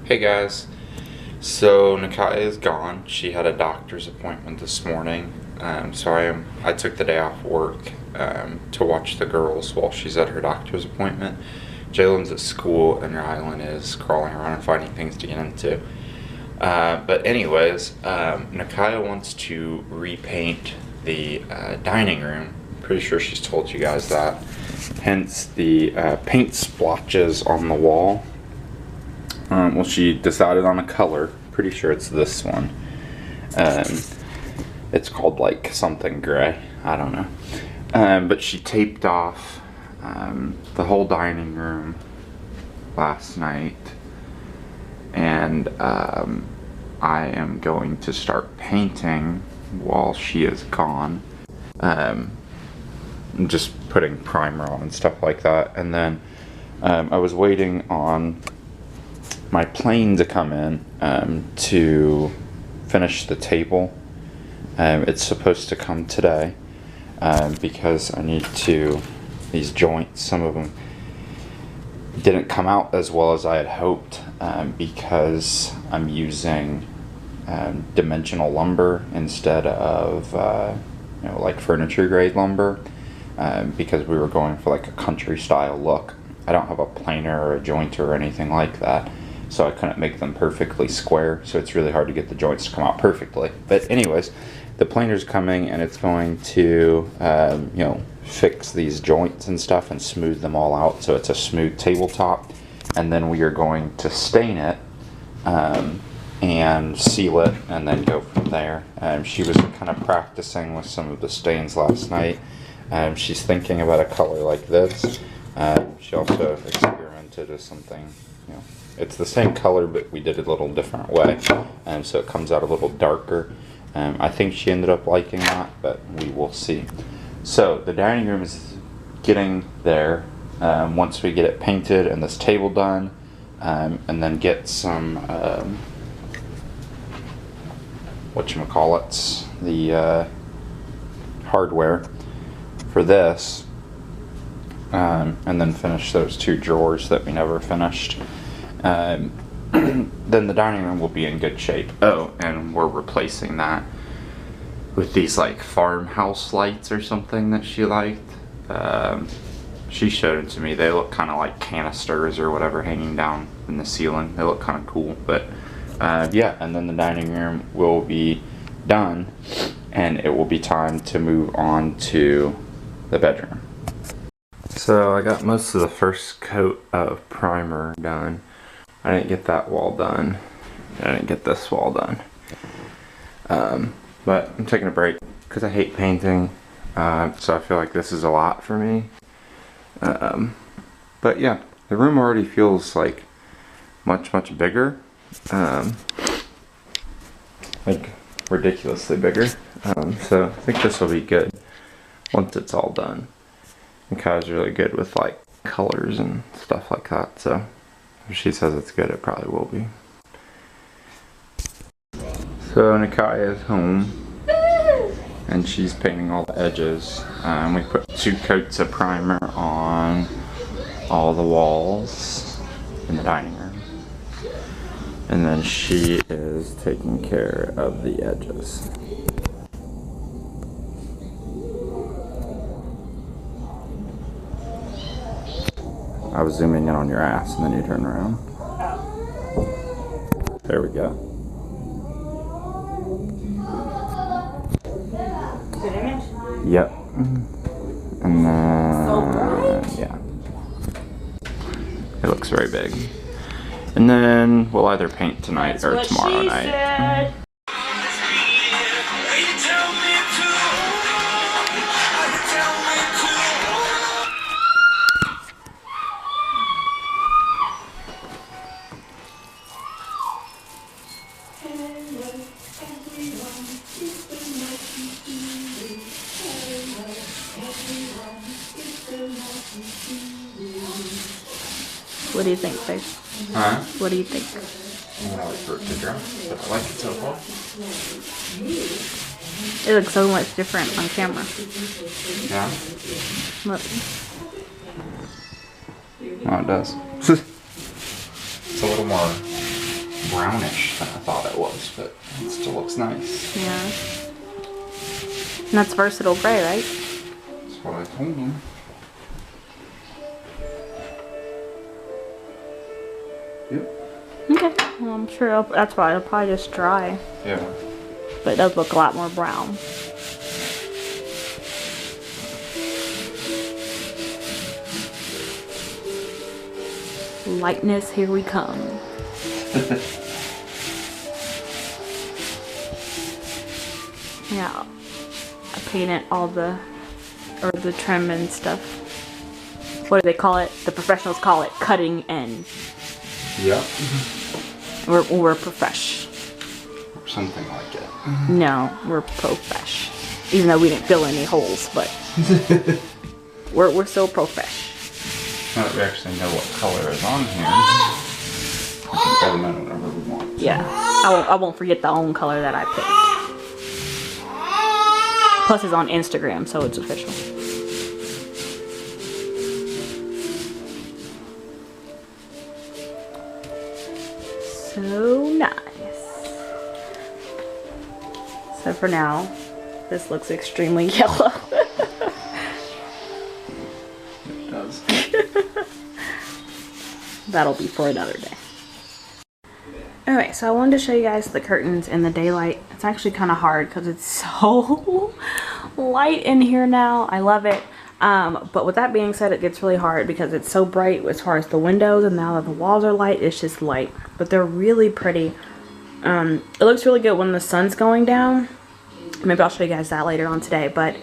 Hey guys, so NEKIYAH is gone. She had a doctor's appointment this morning, so I took the day off work to watch the girls while she's at her doctor's appointment. Jaelynn's at school and Rhilynn is crawling around and finding things to get into. But anyways, NEKIYAH wants to repaint the dining room. Pretty sure she's told you guys that. Hence the paint splotches on the wall. Well, she decided on a color. Pretty sure it's this one. It's called like something gray. I don't know. But she taped off the whole dining room last night. And I am going to start painting while she is gone. I'm just putting primer on and stuff like that. And then I was waiting on my plane to come in to finish the table. It's supposed to come today because I need to, these joints, some of them didn't come out as well as I had hoped because I'm using dimensional lumber instead of like furniture grade lumber because we were going for like a country style look. I don't have a planer or a jointer or anything like that, so I couldn't make them perfectly square, so it's really hard to get the joints to come out perfectly. But anyways, the planer's coming and it's going to fix these joints and stuff and smooth them all out so it's a smooth tabletop. And then we are going to stain it and seal it and then go from there. She was kind of practicing with some of the stains last night. She's thinking about a color like this. She also experimented with something, it's the same color, but we did it a little different way, so it comes out a little darker. I think she ended up liking that, but we will see. So the dining room is getting there. Once we get it painted and this table done, and then get some whatchamacallits, the hardware for this, and then finish those two drawers that we never finished. Then the dining room will be in good shape. Oh, and we're replacing that with these like farmhouse lights or something that she liked. She showed it to me. They look kind of like canisters or whatever hanging down in the ceiling. They look kind of cool. But yeah, and then the dining room will be done and it will be time to move on to the bedroom. So I got most of the first coat of primer done. I didn't get that wall done. I didn't get this wall done. But I'm taking a break because I hate painting. So I feel like this is a lot for me. But yeah, the room already feels like much bigger. Like ridiculously bigger. So I think this will be good once it's all done. And Kai's really good with like colors and stuff like that. So if she says it's good, it probably will be. So NEKIYAH is home and she's painting all the edges. We put 2 coats of primer on all the walls in the dining room. And then she is taking care of the edges. I was zooming in on your ass and then you turn around. There we go. Good image? Yep. And then, yeah. It looks very big. And then we'll either paint tonight or tomorrow night. What do you think, babe? Huh? What do you think? I'm gonna wait for it to dry, but I like it so far. It looks so much different on camera. Yeah? Look. Oh, it does. It's a little more brownish than I thought it was, but it still looks nice. Yeah. And that's versatile gray, right? That's what I told him. Yep. Okay. Well, I'm sure that's why it'll probably just dry. Yeah. But it does look a lot more brown. Lightness, here we come. Yeah. I painted all the trim and stuff. What do they call it? The professionals call it cutting in. Yep. We're profesh. Or something like it. No, we're profesh. Even though we didn't fill any holes, but we're still profesh. Now that we actually know what color is on here, we can fill them in whenever we want. Yeah, I won't forget the own color that I picked. Plus, it's on Instagram, so it's official. So nice. So for now, this looks extremely yellow. It does. That'll be for another day. Alright, so I wanted to show you guys the curtains in the daylight. It's actually kind of hard because it's so light in here now. I love it. But with that being said, it gets really hard because it's so bright as far as the windows, and now that the walls are light, it's just light. But they're really pretty. It looks really good when the sun's going down. Maybe I'll show you guys that later on today. But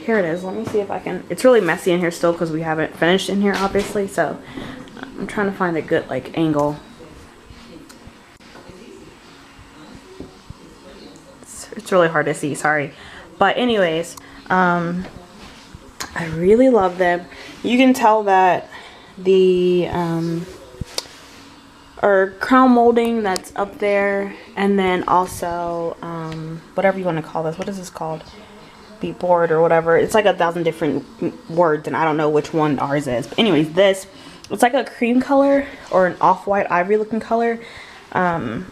here it is. Let me see if I can. It's really messy in here still because we haven't finished in here, obviously. So I'm trying to find a good angle. It's really hard to see, sorry. But anyways, I really love them. You can tell that the or crown molding that's up there, and then also whatever you want to call this. What is this called? The board or whatever. It's like 1,000 different words, and I don't know which one ours is. But anyways, this, it's like a cream color or an off-white ivory looking color. And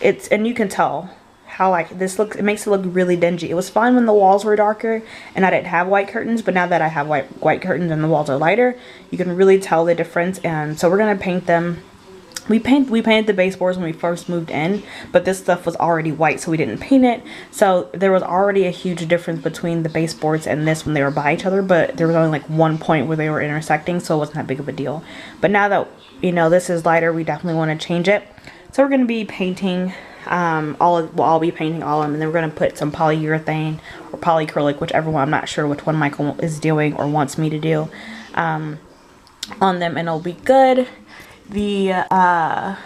you can tell how this looks. It makes it look really dingy. It was fine when the walls were darker and I didn't have white curtains, but now that I have white curtains and the walls are lighter, you can really tell the difference. And so we're gonna paint them. We painted the baseboards when we first moved in, but this stuff was already white, so we didn't paint it. So there was already a huge difference between the baseboards and this when they were by each other, but there was only like one point where they were intersecting, so it wasn't that big of a deal. But now that this is lighter, we definitely want to change it. So we're going to be painting I'll be painting all of them, and then we're going to put some polyurethane or polyacrylic, whichever one. I'm not sure which one Michael is doing or wants me to do on them, and it'll be good. Yeah,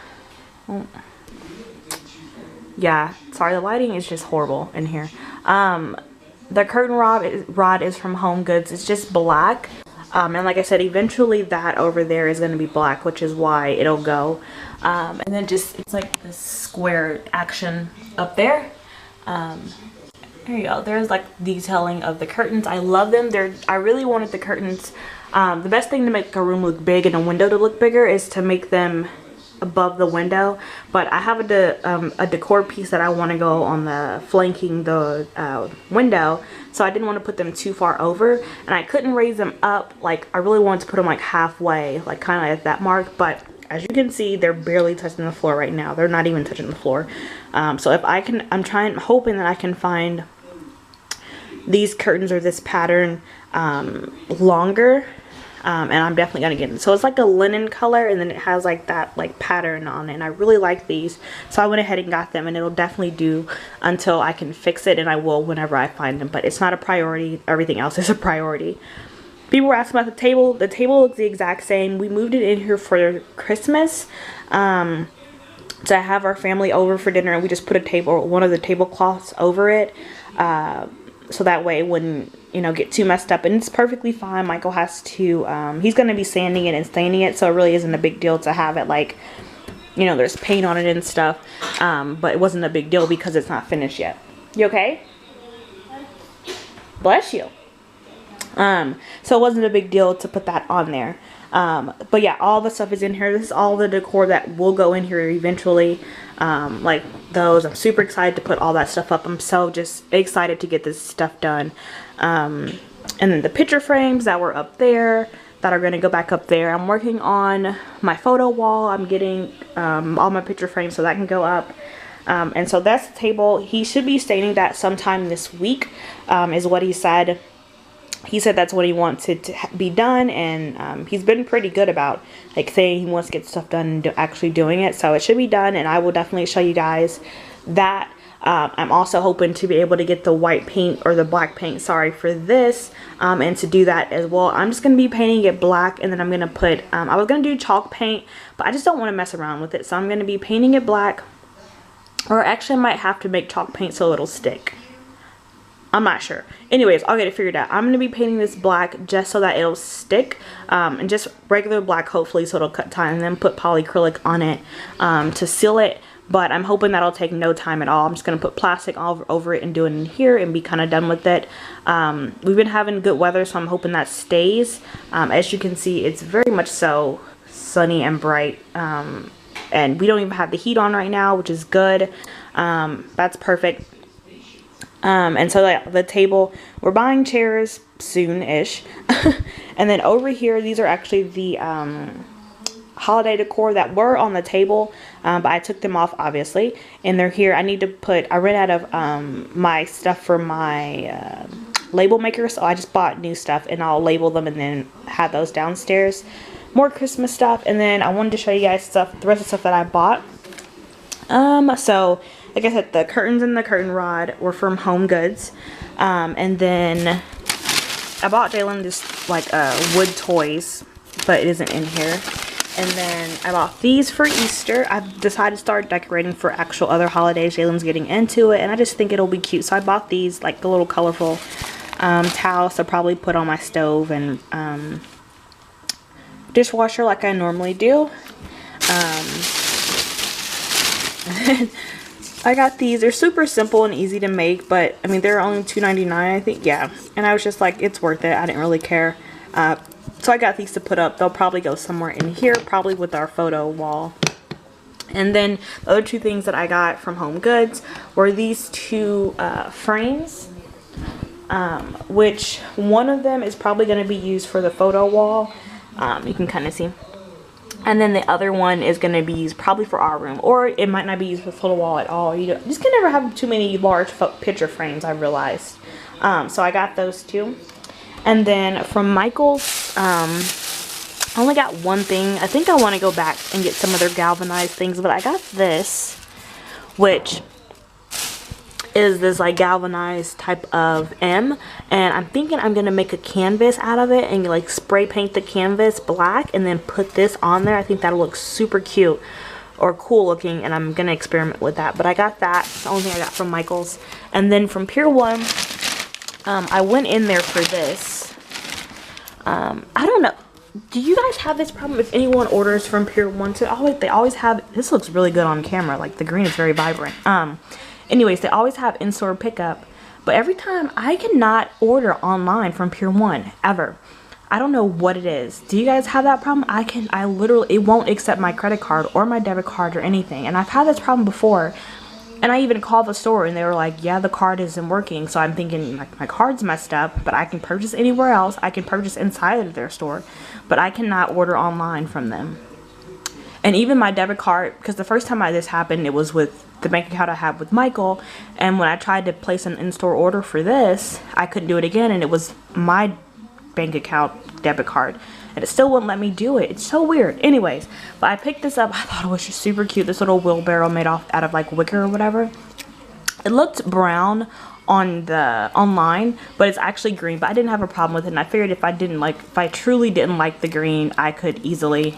sorry, the lighting is just horrible in here. The curtain rod is from Home Goods. It's just black. And like I said, eventually that over there is going to be black, which is why it'll go. And then it's like this square action up there. There you go. There's like detailing of the curtains. I love them. I really wanted the curtains. The best thing to make a room look big and a window to look bigger is to make them above the window. But I have a decor piece that I want to go on the flanking the window, so I didn't want to put them too far over, and I couldn't raise them up. Like, I really wanted to put them like halfway, like kind of at that mark, but as you can see, they're barely touching the floor right now. They're not even touching the floor. So if I can, I'm hoping that I can find these curtains or this pattern longer. And I'm definitely gonna get it. So it's like a linen color, and then it has like that pattern on it, and I really like these, so I went ahead and got them, and it'll definitely do until I can fix it, and I will whenever I find them. But it's not a priority. Everything else is a priority. People were asking about the table. The table looks the exact same. We moved it in here for Christmas to have our family over for dinner, and we just put one of the tablecloths over it, so that way it wouldn't get too messed up, and it's perfectly fine. Michael has to he's going to be sanding it and staining it, so it really isn't a big deal to have it there's paint on it and stuff, but it wasn't a big deal because it's not finished yet. You okay? Bless you. So it wasn't a big deal to put that on there. But yeah, all the stuff is in here. This is all the decor that will go in here eventually. Like those, I'm super excited to put all that stuff up. I'm so just excited to get this stuff done. And then the picture frames that were up there that are going to go back up there. I'm working on my photo wall. I'm getting all my picture frames so that can go up. And so that's the table. He should be stating that sometime this week, is what he said. He said that's what he wants it to be done, and he's been pretty good about like saying he wants to get stuff done and actually doing it. So it should be done, and I will definitely show you guys that. I'm also hoping to be able to get the white paint, or the black paint, sorry, for this, and to do that as well. I'm just going to be painting it black, and then I'm going to put, I was going to do chalk paint, but I just don't want to mess around with it. So I'm going to be painting it black, or actually I might have to make chalk paint so it'll stick. I'm not sure. Anyways, I'll get it figured out. I'm going to be painting this black just so that it'll stick, and just regular black hopefully so it'll cut time, and then put polyacrylic on it to seal it. But I'm hoping that'll take no time at all. I'm just going to put plastic all over it and do it in here and be kind of done with it. We've been having good weather, so I'm hoping that stays. As you can see, it's very much so sunny and bright. And we don't even have the heat on right now, which is good. That's perfect. And so the table, we're buying chairs soon-ish. And then over here, these are actually the holiday decor that were on the table, but I took them off obviously, and they're here. I need to put, I ran out of my stuff for my label maker, so I just bought new stuff, and I'll label them and then have those downstairs. More Christmas stuff, and then I wanted to show you guys stuff, the rest of the stuff that I bought. So like I said, the curtains and the curtain rod were from Home Goods, and then I bought Jaelynn this like wood toys, but it isn't in here. And then I bought these for Easter. I've decided to start decorating for actual other holidays. Jaelynn's getting into it, and I just think it'll be cute. So I bought these, like the little colorful towels to probably put on my stove and dishwasher like I normally do. I got these. They're super simple and easy to make, but I mean, they're only $2.99, I think. Yeah, and I was just like, it's worth it. I didn't really care. So I got these to put up. They'll probably go somewhere in here, probably with our photo wall. And then the other two things that I got from Home Goods were these two frames, which one of them is probably going to be used for the photo wall. You can kind of see. And then the other one is going to be used probably for our room, or it might not be used for the photo wall at all. You just can never have too many large picture frames, I realized. So I got those two. And then from Michael's, I only got one thing. I think I want to go back and get some of their galvanized things, but I got this, which is this like galvanized type of M, and I'm thinking I'm gonna make a canvas out of it and like spray paint the canvas black and then put this on there. I think that'll look super cute or cool looking, and I'm gonna experiment with that. But I got that. It's the only thing I got from Michael's. And then from Pier 1, I went in there for this. I don't know. Do you guys have this problem if anyone orders from Pier 1? They always have, this looks really good on camera. Like the green is very vibrant. Anyways, they always have in-store pickup. But every time I cannot order online from Pier 1 ever. I don't know what it is. Do you guys have that problem? I literally, it won't accept my credit card or my debit card or anything. And I've had this problem before. And I even called the store and they were like, yeah, the card isn't working. So I'm thinking like my card's messed up, but I can purchase anywhere else. I can purchase inside of their store, but I cannot order online from them. And even my debit card, because the first time this happened, it was with the bank account I have with Michael. And when I tried to place an in-store order for this, I couldn't do it again. And it was my bank account debit card. And it still wouldn't let me do it. It's so weird. Anyways, but I picked this up. I thought it was just super cute. This little wheelbarrow made out of like wicker or whatever. It looked brown on the online, but it's actually green. But I didn't have a problem with it. And I figured if I truly didn't like the green, I could easily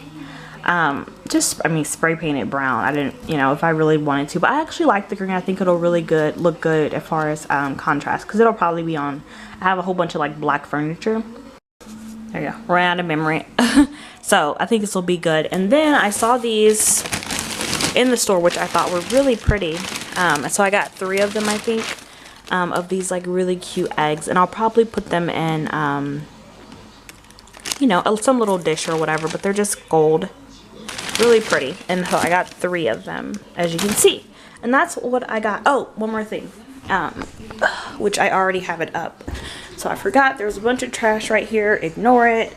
spray paint it brown. I didn't, if I really wanted to. But I actually like the green. I think it'll really look good as far as contrast, because it'll probably be on. I have a whole bunch of like black furniture. There you go. Ran out of memory. So I think this will be good. And then I saw these in the store, which I thought were really pretty. So I got 3 of them, I think, of these like really cute eggs. And I'll probably put them in you know, some little dish or whatever, but they're just gold. Really pretty. And so I got 3 of them, as you can see. And that's what I got. Oh, one more thing. Which I already have it up. So I forgot there's a bunch of trash right here. Ignore it.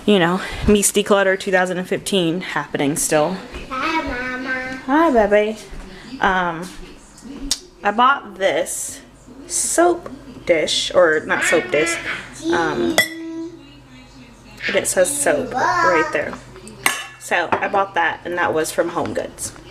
You know, Me's Declutter 2015 happening still. Hi, Mama. Hi, baby. I bought this soap dish, or not soap dish. But it says soap right there. So I bought that, and that was from Home Goods.